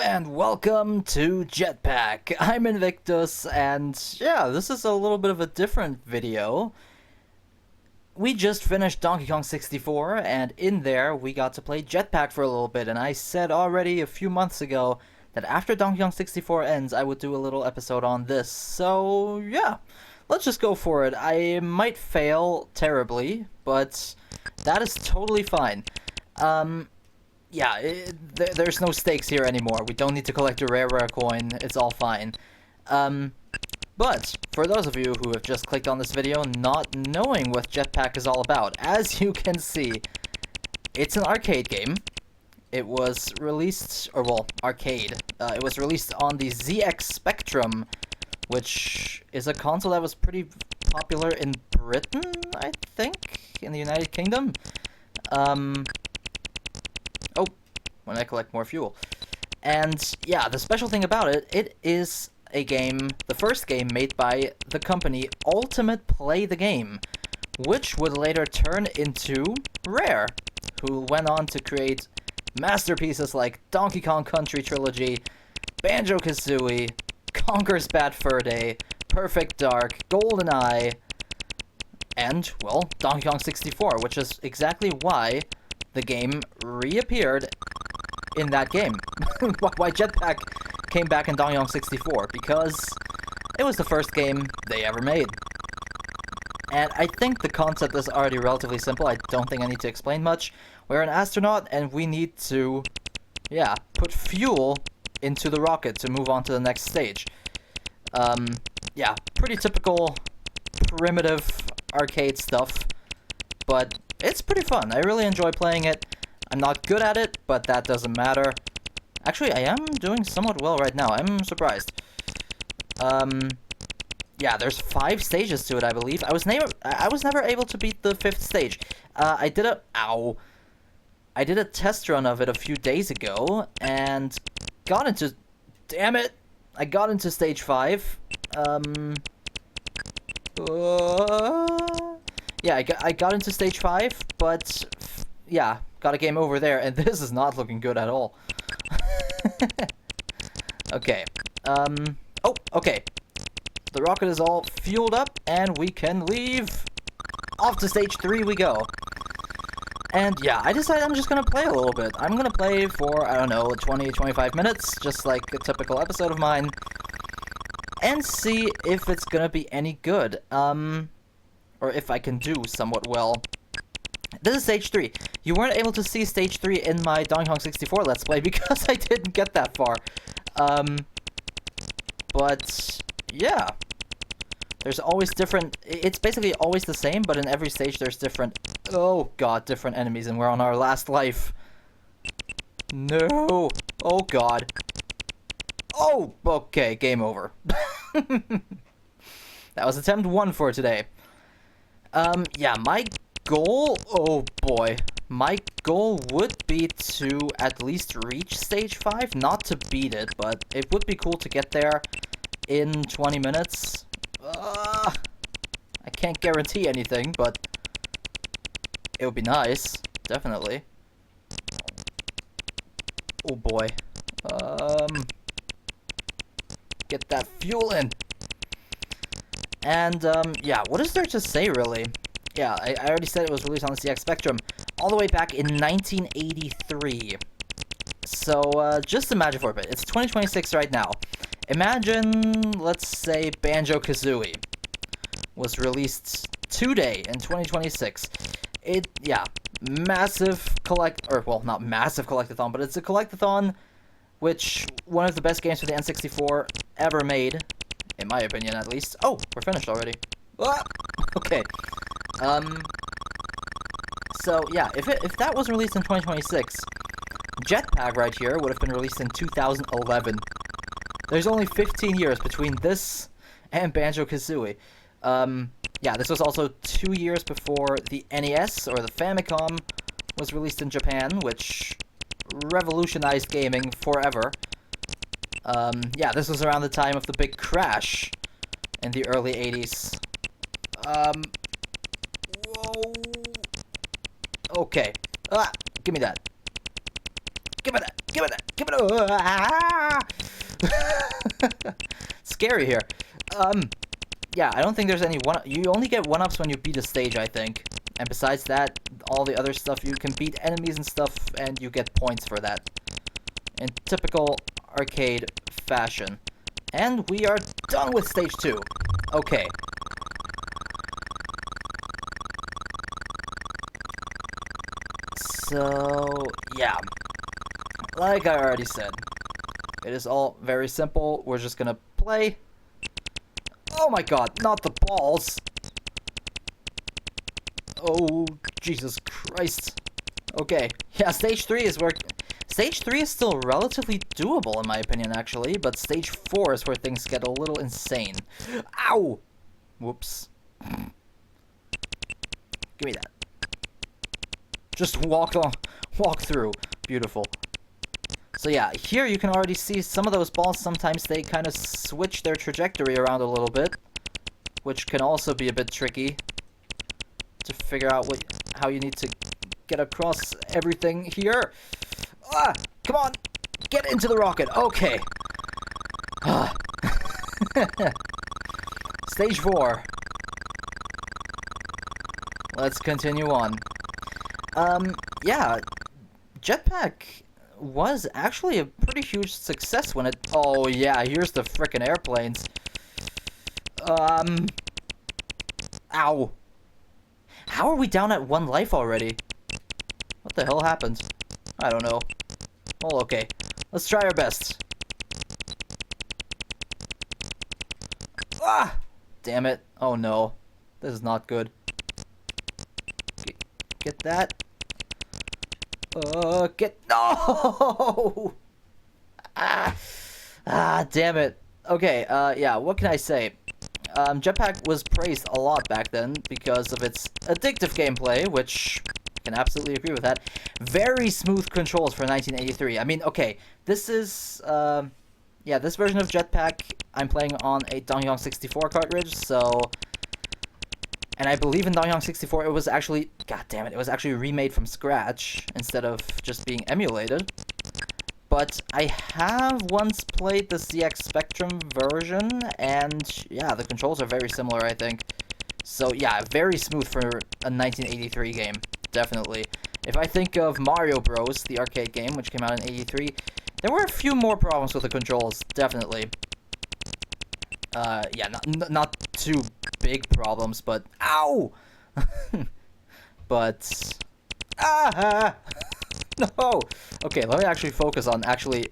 And welcome to Jetpac. I'm Invictus, and yeah, this is a little bit of a different video. We just finished Donkey Kong 64, and in there we got to play Jetpac for a little bit, and I said already a few months ago that after Donkey Kong 64 ends, I would do a little episode on this. So yeah, let's just go for it. I might fail terribly, but that is totally fine. Yeah, there's no stakes here anymore. We don't need to collect a rare coin. It's all fine. But for those of you who have just clicked on this video not knowing what Jetpac is all about, as you can see, it's an arcade game. It was released, or well, arcade. It was released on the ZX Spectrum, which is a console that was pretty popular in Britain, I think, in the United Kingdom. Oh, when I collect more fuel. And yeah, the special thing about it, it is a game, the first game made by the company Ultimate Play the Game, which would later turn into Rare, who went on to create masterpieces like Donkey Kong Country Trilogy, Banjo-Kazooie, Conker's Bad Fur Day, Perfect Dark, GoldenEye, and, well, Donkey Kong 64, which is exactly why the game reappeared in that game. Why Jetpac came back in Donkey Kong 64, because it was the first game they ever made. And I think the concept is already relatively simple. I don't think I need to explain much. We're an astronaut, and we need to, yeah, put fuel into the rocket to move on to the next stage. Yeah, pretty typical, primitive arcade stuff, but it's pretty fun. I really enjoy playing it. I'm not good at it, but that doesn't matter. Actually, I am doing somewhat well right now. I'm surprised. Yeah, there's 5 stages to it, I believe. I was never able to beat the 5th stage. I did a test run of it a few days ago, and got into... Damn it! I got into stage 5. Yeah, I got into stage 5, but... yeah, got a game over there, and this is not looking good at all. Okay. Oh, okay. The rocket is all fueled up, and we can leave. Off to stage 3 we go. And yeah, I decided I'm just gonna play a little bit. I'm gonna play for, I don't know, 20-25 minutes, just like a typical episode of mine, and see if it's gonna be any good. Or if I can do somewhat well. This is stage 3. You weren't able to see stage 3 in my Donkey Kong 64 Let's Play because I didn't get that far. But yeah. There's always different... It's basically always the same, but in every stage there's different... Oh god, different enemies, and we're on our last life. No! Oh god. Oh! Okay, game over. That was attempt 1 for today. Yeah, my goal... Oh boy. My goal would be to at least reach stage 5. Not to beat it, but it would be cool to get there in 20 minutes. I can't guarantee anything, but it would be nice. Definitely. Oh boy. Get that fuel in. And, yeah, what is there to say, really? Yeah, I already said it was released on the ZX Spectrum all the way back in 1983. So, just imagine for a bit. It's 2026 right now. Imagine, let's say, Banjo-Kazooie was released today in 2026. Yeah, massive not massive collectathon, but it's a collectathon which one of the best games for the N64 ever made, in my opinion at least. Oh, we're finished already. Ah! Okay. So yeah, if that was released in 2026, Jetpac right here would have been released in 2011. There's only 15 years between this and Banjo-Kazooie. Yeah, this was also 2 years before the NES, or the Famicom, was released in Japan, which revolutionized gaming forever. Yeah, this was around the time of the big crash in the early 80s. Whoa. Okay. Ah, give me that. Give me that. Give it. Give it. Ah! Scary here. Yeah, I don't think there's any one. You only get 1-ups when you beat a stage, I think. And besides that, all the other stuff, you can beat enemies and stuff, and you get points for that. In typical arcade fashion. And we are done with stage 2. Okay. So, yeah. Like I already said, it is all very simple. We're just gonna play. Oh my god, not the balls! Oh, Jesus Christ. Okay, yeah, stage 3 is where... Stage 3 is still relatively doable, in my opinion, actually, but stage 4 is where things get a little insane. Ow! Whoops. Give me that. Just walk through. Beautiful. So yeah, here you can already see some of those balls, sometimes they kind of switch their trajectory around a little bit, which can also be a bit tricky to figure out how you need to get across everything here. Ah, come on, get into the rocket. Okay. Stage 4. Let's continue on. Yeah, Jetpac was actually a pretty huge success when it... Oh yeah, here's the frickin' airplanes. Ow. How are we down at 1 life already? What the hell happened? I don't know. Well, okay. Let's try our best. Ah! Damn it. Oh no. This is not good. Get that. Get... No! Damn it. Okay, yeah, what can I say? Jetpac was praised a lot back then because of its addictive gameplay, which I can absolutely agree with that. Very smooth controls for 1983. I mean, okay, this is, yeah, this version of Jetpac I'm playing on a Dongyong 64 cartridge, so... And I believe in Dongyong 64 it was actually... God damn it, it was actually remade from scratch instead of just being emulated. But I have once played the ZX Spectrum version, and yeah, the controls are very similar, I think. So yeah, very smooth for a 1983 game, definitely. If I think of Mario Bros, the arcade game, which came out in 83, there were a few more problems with the controls, definitely. Yeah, not too big problems, but... Ow! But... Ah! No! Okay, let me actually focus on actually...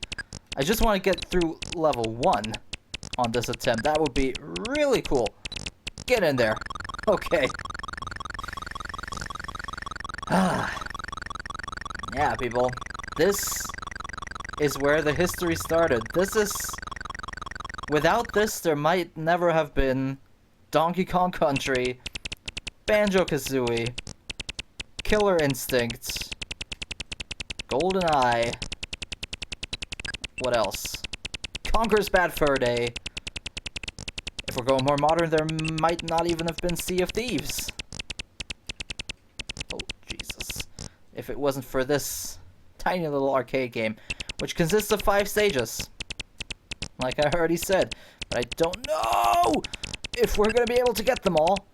I just want to get through level 1 on this attempt. That would be really cool. Get in there. Okay. Yeah, people. This is where the history started. This is... Without this, there might never have been Donkey Kong Country, Banjo-Kazooie, Killer Instinct, GoldenEye, what else? Conker's Bad Fur Day. If we're going more modern, there might not even have been Sea of Thieves. Oh, Jesus. If it wasn't for this tiny little arcade game, which consists of 5 stages. Like I already said, but I don't know if we're going to be able to get them all.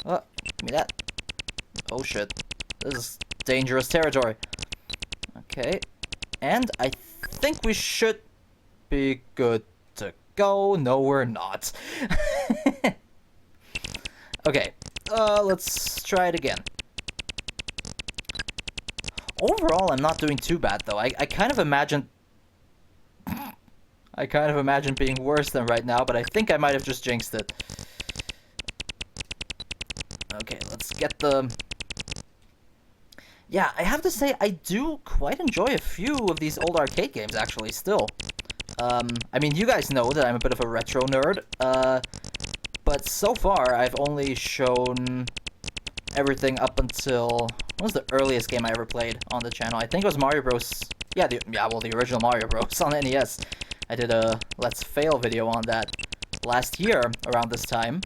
Oh, give me that. Oh shit. This is dangerous territory. Okay. And I think we should be good to go. No, we're not. Okay. Let's try it again. Overall, I'm not doing too bad, though. I kind of imagined... I kind of imagine being worse than right now, but I think I might have just jinxed it. Okay, let's get the... Yeah, I have to say, I do quite enjoy a few of these old arcade games, actually, still. I mean, you guys know that I'm a bit of a retro nerd, but so far, I've only shown everything up until... What was the earliest game I ever played on the channel? I think it was Mario Bros. Yeah, the original Mario Bros. On NES. I did a Let's Fail video on that last year, around this time.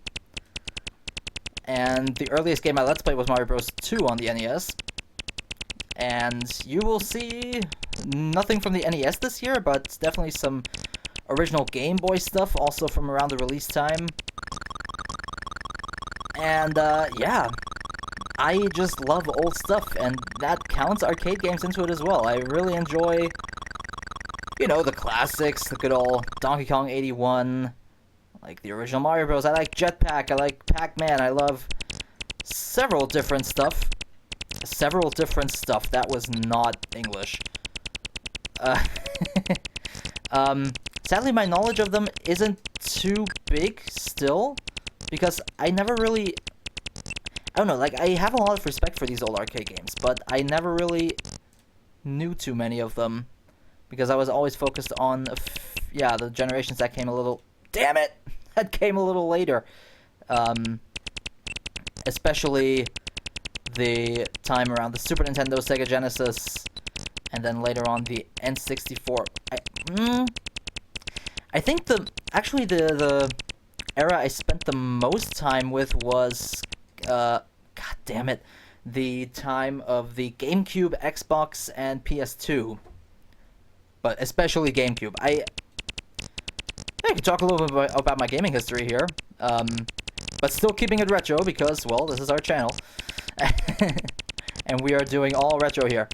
And the earliest game I Let's Played was Mario Bros. 2 on the NES. And you will see nothing from the NES this year, but definitely some original Game Boy stuff, also from around the release time. And, yeah, I just love old stuff, and that counts arcade games into it as well. I really enjoy, you know, the classics, the good old Donkey Kong 81, like the original Mario Bros. I like Jetpac, I like Pac-Man, I love several different stuff. That was not English. Sadly, my knowledge of them isn't too big still, because I never really... I don't know, like, I have a lot of respect for these old arcade games, but I never really knew too many of them, because I was always focused on, yeah, the generations that came a little... Damn it! That came a little later. Especially the time around the Super Nintendo, Sega Genesis, and then later on the N64. I think the era I spent the most time with was, god damn it, the time of the GameCube, Xbox, and PS2. But especially GameCube. I can talk a little bit about my gaming history here, but still keeping it retro because, well, this is our channel. And we are doing all retro here.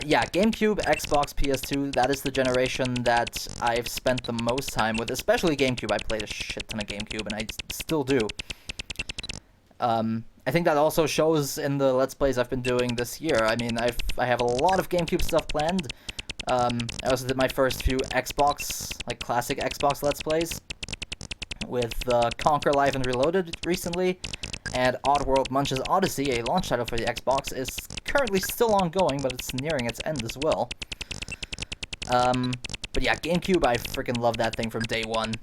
Yeah, GameCube, Xbox, PS2, that is the generation that I've spent the most time with, especially GameCube. I played a shit ton of GameCube, and I still do. I think that also shows in the Let's Plays I've been doing this year. I mean, I have a lot of GameCube stuff planned. I also did my first few Xbox, like classic Xbox Let's Plays, with Conquer Live and Reloaded recently. And Oddworld Munch's Odyssey, a launch title for the Xbox, is currently still ongoing, but it's nearing its end as well. But yeah, GameCube, I freaking love that thing from day one.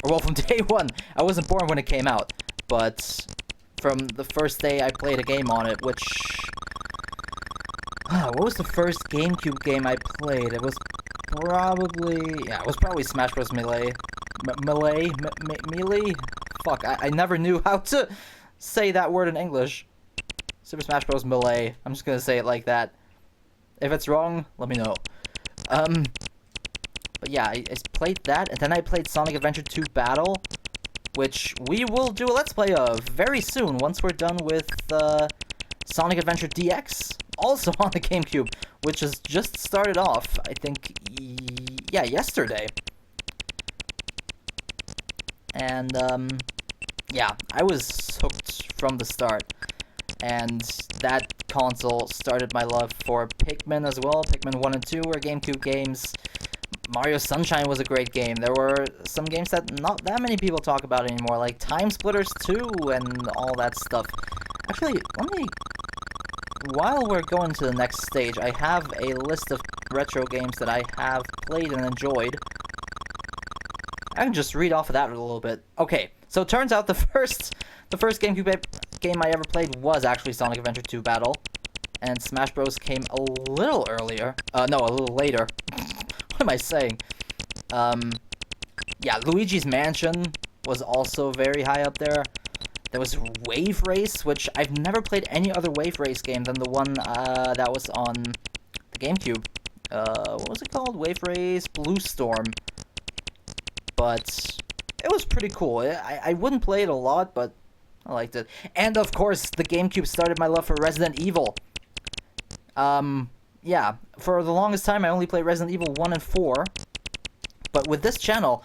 Or, well, from day one. I wasn't born when it came out, but from the first day I played a game on it, which... what was the first GameCube game I played? It was probably... Yeah, it was probably Smash Bros. Melee. Melee? Fuck, I never knew how to say that word in English. Super Smash Bros. Melee. I'm just gonna say it like that. If it's wrong, let me know. But yeah, I played that, and then I played Sonic Adventure 2 Battle, which we will do a Let's Play of very soon, once we're done with Sonic Adventure DX, also on the GameCube, which has just started off, I think, yeah, yesterday. And, yeah, I was hooked from the start, and that console started my love for Pikmin as well. Pikmin 1 and 2 were GameCube games. Mario Sunshine was a great game. There were some games that not that many people talk about anymore, like Time Splitters 2 and all that stuff. Actually, while we're going to the next stage, I have a list of retro games that I have played and enjoyed. I can just read off of that a little bit. Okay, so it turns out the first GameCube game I ever played was actually Sonic Adventure 2 Battle, and Smash Bros. Came a little earlier. No, a little later. What am I saying? Yeah, Luigi's Mansion was also very high up there. There was Wave Race, which I've never played any other Wave Race game than the one that was on the GameCube. What was it called? Wave Race Blue Storm. But it was pretty cool. I wouldn't play it a lot, but I liked it. And of course, the GameCube started my love for Resident Evil. Yeah, for the longest time I only played Resident Evil 1 and 4. But with this channel,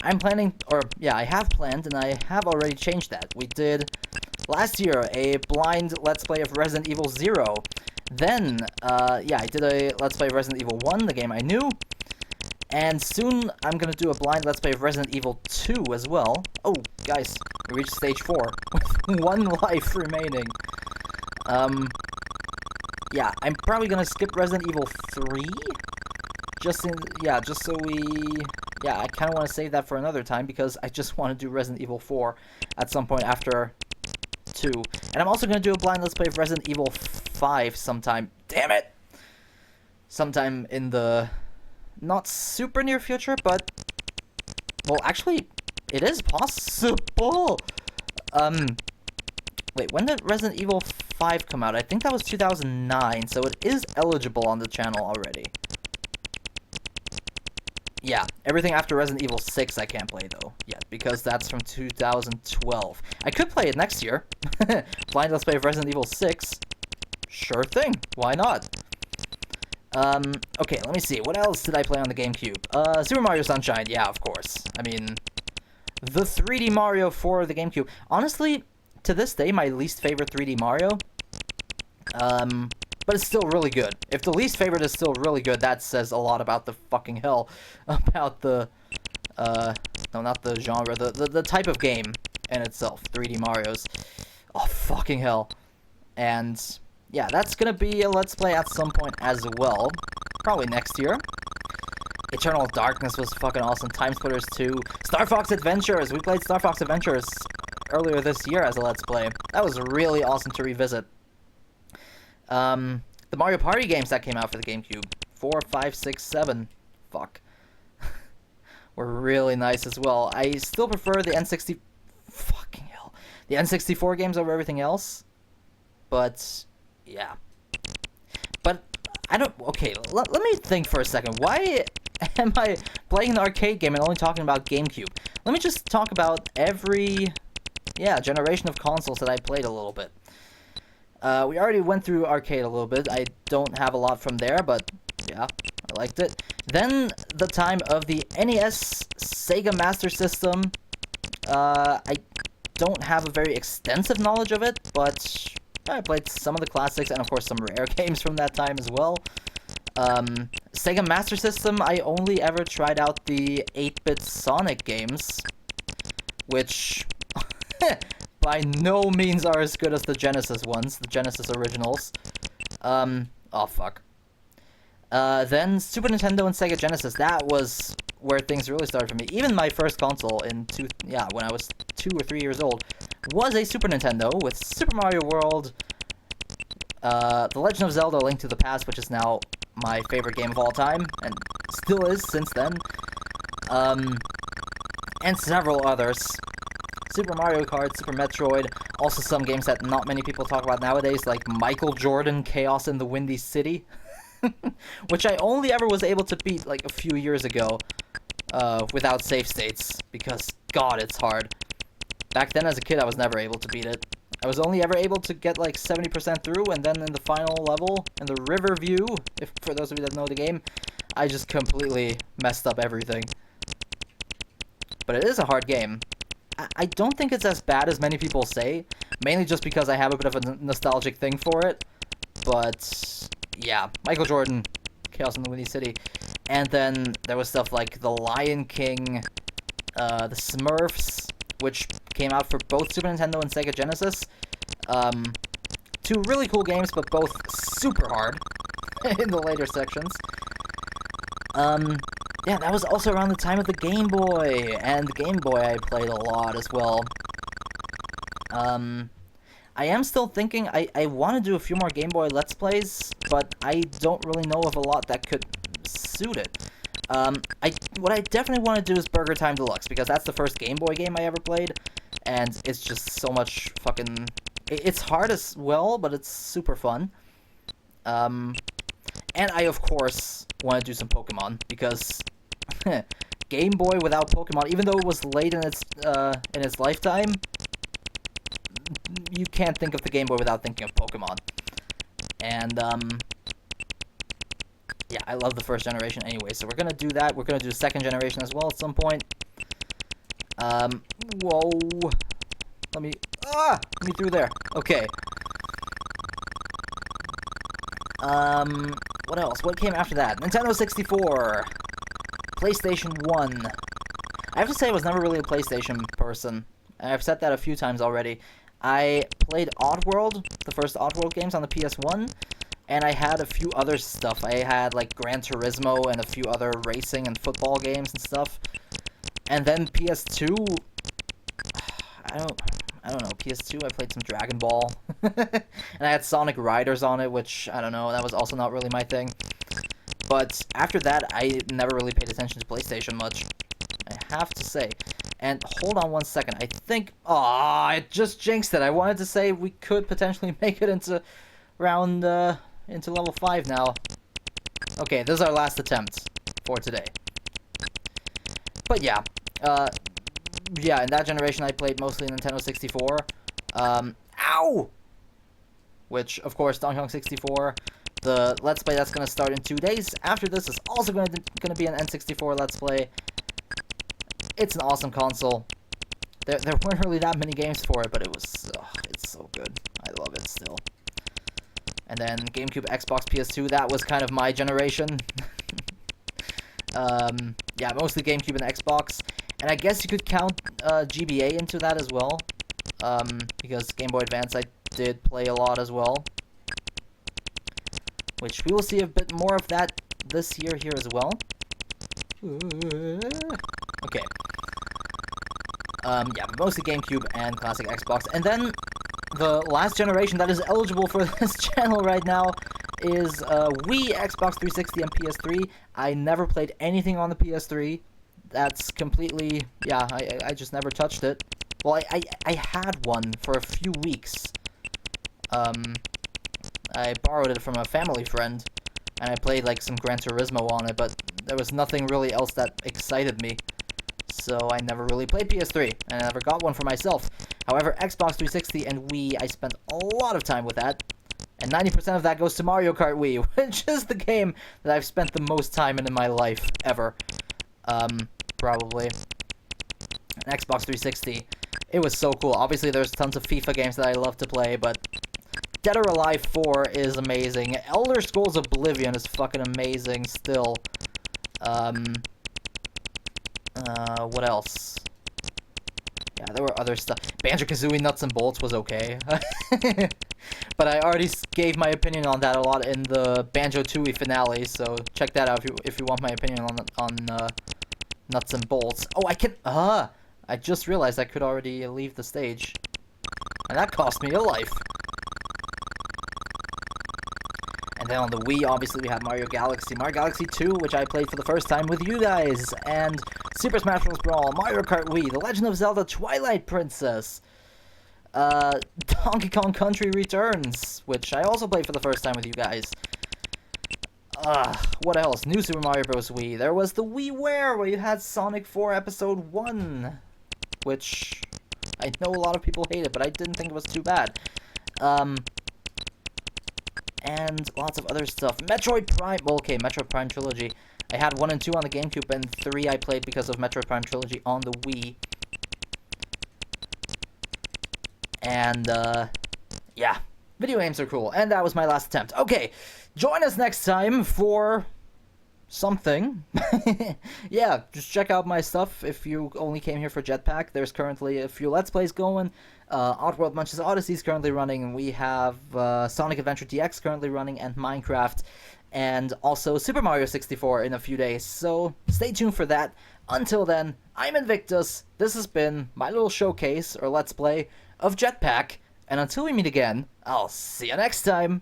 I'm planning, or yeah, I have planned, and I have already changed that. We did, last year, a blind Let's Play of Resident Evil 0. Then, yeah, I did a Let's Play of Resident Evil 1, the game I knew. And soon, I'm gonna do a blind Let's Play of Resident Evil 2 as well. Oh, guys, we reached stage 4, with 1 life remaining. Yeah, I'm probably gonna skip Resident Evil 3. Just so we... Yeah, I kind of want to save that for another time, because I just want to do Resident Evil 4 at some point after 2. And I'm also gonna do a blind Let's Play of Resident Evil 5 sometime. Damn it! Sometime in the... not super near future, but... Well, actually, it is possible! Wait, when did Resident Evil 5 come out? I think that was 2009, so it is eligible on the channel already. Yeah, everything after Resident Evil 6 I can't play, though, yet, because that's from 2012. I could play it next year. Blind Let's Play of Resident Evil 6. Sure thing, why not? Okay, let me see. What else did I play on the GameCube? Super Mario Sunshine, yeah, of course. I mean, the 3D Mario for the GameCube. Honestly, to this day, my least favorite 3D Mario. But it's still really good. If the least favorite is still really good, that says a lot about the fucking hell. About the, no, not the genre, the type of game in itself. 3D Marios. Oh, fucking hell. And, yeah, that's gonna be a Let's Play at some point as well. Probably next year. Eternal Darkness was fucking awesome. Time Splitters 2. Star Fox Adventures! We played Star Fox Adventures earlier this year as a Let's Play. That was really awesome to revisit. The Mario Party games that came out for the GameCube. 4, 5, 6, 7. Fuck. Were really nice as well. I still prefer the N60... Fucking hell. The N64 games over everything else. But, yeah. But, I don't... Okay, let me think for a second. Why am I playing an arcade game and only talking about GameCube? Let me just talk about every... Yeah, generation of consoles that I played a little bit. We already went through arcade a little bit. I don't have a lot from there, but yeah, I liked it. Then the time of the NES Sega Master System. I don't have a very extensive knowledge of it, but I played some of the classics and of course some rare games from that time as well. Sega Master System, I only ever tried out the 8-bit Sonic games, which... by no means are as good as the Genesis ones, the Genesis originals. Oh fuck. Then Super Nintendo and Sega Genesis, that was where things really started for me. Even my first console when I was 2 or 3 years old, was a Super Nintendo with Super Mario World, The Legend of Zelda: Link to the Past, which is now my favorite game of all time, and still is since then, and several others. Super Mario Kart, Super Metroid, also some games that not many people talk about nowadays, like Michael Jordan, Chaos in the Windy City, which I only ever was able to beat like a few years ago, without save states, because god, it's hard. Back then as a kid I was never able to beat it. I was only ever able to get like 70% through, and then in the final level, in the river view, if for those of you that know the game, I just completely messed up everything. But it is a hard game. I don't think it's as bad as many people say, mainly just because I have a bit of a nostalgic thing for it. But, yeah, Michael Jordan, Chaos in the Windy City. And then there was stuff like The Lion King, The Smurfs, which came out for both Super Nintendo and Sega Genesis. 2 really cool games, but both super hard in the later sections. Yeah, that was also around the time of the Game Boy, and the Game Boy I played a lot as well. I am still thinking, I want to do a few more Game Boy Let's Plays, but I don't really know of a lot that could suit it. What I definitely want to do is Burger Time Deluxe, because that's the first Game Boy game I ever played, and it's just so much fucking... It's hard as well, but it's super fun. And I, of course, want to do some Pokemon, because Game Boy without Pokemon, even though it was late in its lifetime, you can't think of the Game Boy without thinking of Pokemon. And, yeah, I love the first generation anyway, so we're gonna do that. We're gonna do the second generation as well at some point. Whoa. Let me through there. Okay. What else? What came after that? Nintendo 64. PlayStation 1. I have to say I was never really a PlayStation person. I've said that a few times already. I played Oddworld, the first Oddworld games on the PS1, and I had a few other stuff. I had, like, Gran Turismo and a few other racing and football games and stuff. And then PS2... I don't know, PS2, I played some Dragon Ball. And I had Sonic Riders on it, which, I don't know, that was also not really my thing. But after that, I never really paid attention to PlayStation much, I have to say. And hold on one second. I think... I just jinxed it. I wanted to say we could potentially make it into round... into level 5 now. Okay, this is our last attempt for today. But yeah. Yeah, in that generation I played mostly Nintendo 64. Ow! Which, of course, Donkey Kong 64... The Let's Play that's going to start in 2 days after this is also going to be an N64 Let's Play. It's an awesome console. There weren't really that many games for it, but it was... it's so good. I love it still. And then GameCube, Xbox, PS2, that was kind of my generation. Yeah, mostly GameCube and Xbox. And I guess you could count GBA into that as well. Because Game Boy Advance I did play a lot as well. Which we will see a bit more of that this year here as well. Okay. Yeah, but mostly GameCube and classic Xbox. And then the last generation that is eligible for this channel right now is Wii, Xbox 360, and PS3. I never played anything on the PS3. That's completely... yeah, I just never touched it. Well, I had one for a few weeks. I borrowed it from a family friend, and I played like some Gran Turismo on it, but there was nothing really else that excited me. So I never really played PS3, and I never got one for myself. However, Xbox 360 and Wii, I spent a lot of time with that, and 90% of that goes to Mario Kart Wii, which is the game that I've spent the most time in my life, ever. Probably. And Xbox 360, it was so cool. Obviously, there's tons of FIFA games that I love to play, but Dead or Alive 4 is amazing. Elder Scrolls Oblivion is fucking amazing still. What else? Yeah, there were other stuff. Banjo-Kazooie Nuts and Bolts was okay. But I already gave my opinion on that a lot in the Banjo-Tooie finale, so check that out if you want my opinion on Nuts and Bolts. Oh, I can... I just realized I could already leave the stage. And that cost me a life. And then on the Wii, obviously, we have Mario Galaxy 2, which I played for the first time with you guys, and Super Smash Bros. Brawl, Mario Kart Wii, The Legend of Zelda Twilight Princess, Donkey Kong Country Returns, which I also played for the first time with you guys. What else? New Super Mario Bros. Wii. There was the WiiWare, where you had Sonic 4 Episode 1, which I know a lot of people hated, but I didn't think it was too bad. And lots of other stuff. Metroid Prime... well, okay, Metroid Prime Trilogy. I had 1 and 2 on the GameCube, and 3 I played because of Metroid Prime Trilogy on the Wii. And, yeah. Video games are cool, and that was my last attempt. Okay, join us next time for... something. Yeah, just check out my stuff if you only came here for Jetpac. There's currently a few Let's Plays going. Oddworld Munch's Odyssey is currently running, and we have Sonic Adventure DX currently running, and Minecraft, and also Super Mario 64 in a few days. So stay tuned for that. Until then, I'm Invictus. This has been my little showcase, or Let's Play, of Jetpac. And until we meet again, I'll see you next time.